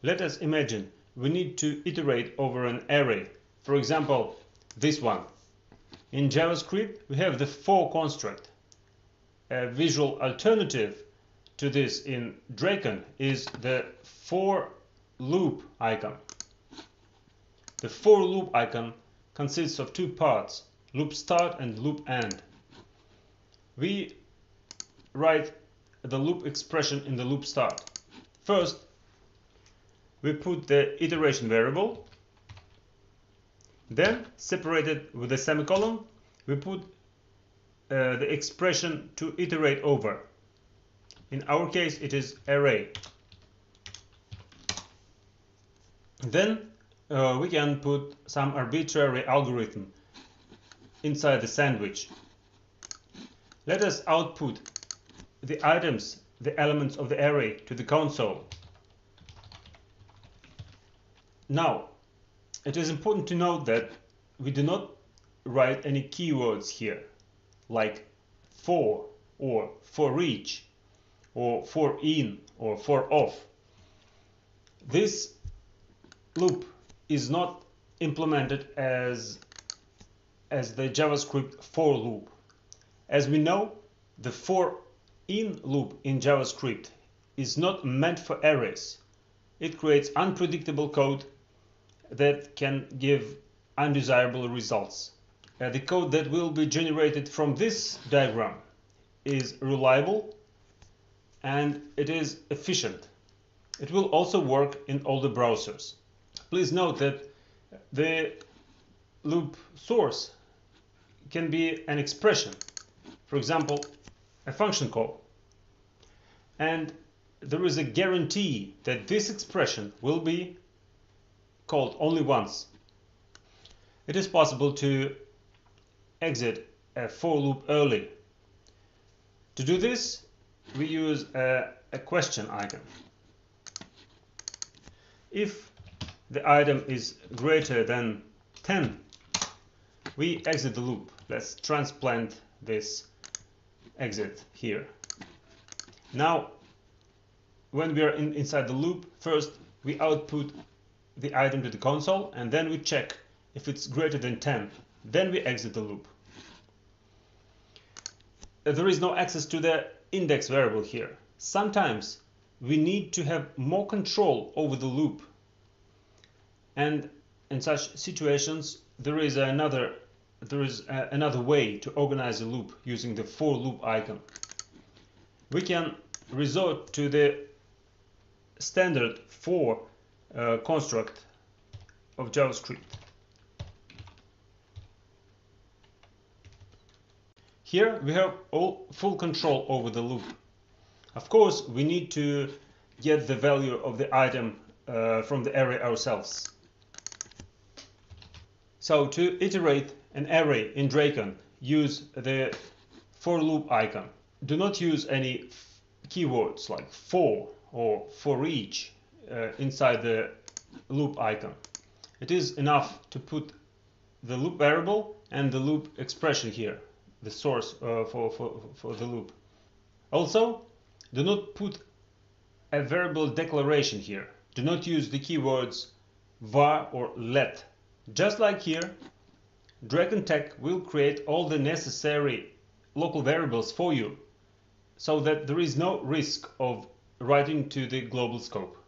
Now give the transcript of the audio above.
Let us imagine we need to iterate over an array. For example, this one. In JavaScript, we have the for construct. A visual alternative to this in Drakon is the for loop icon. The for loop icon consists of two parts, loop start and loop end. We write the loop expression in the loop start. First, we put the iteration variable. Then, separated with a semicolon, we put the expression to iterate over. In our case, it is array. Then we can put some arbitrary algorithm inside the sandwich. Let us output the items, the elements of the array to the console. Now, it is important to note that we do not write any keywords here, like for or for each or for in or for off. This loop is not implemented as the JavaScript for loop. As we know, the for in loop in JavaScript is not meant for arrays. It creates unpredictable code that can give undesirable results. The code that will be generated from this diagram is reliable and it is efficient. It will also work in all the browsers. Please note that the loop source can be an expression, for example, a function call. And there is a guarantee that this expression will be called only once. It is possible to exit a for loop early. To do this, we use a question icon. If the item is greater than 10, we exit the loop. Let's transplant this exit here. Now, when we are inside the loop, first we output the item to the console and then we check if it's greater than 10. Then we exit the loop. There is no access to the index variable here. Sometimes we need to have more control over the loop. And in such situations, there is another way to organize a loop using the for loop icon. We can resort to the standard for construct of JavaScript. Here we have full control over the loop. Of course, we need to get the value of the item from the array ourselves. So to iterate an array in Drakon, use the for loop icon. Do not use any keywords like for or for each inside the loop icon. It is enough to put the loop variable and the loop expression here, the source for the loop. Also, do not put a variable declaration here. Do not use the keywords var or let. Just like here, Drakon.Tech will create all the necessary local variables for you so that there is no risk of writing to the global scope.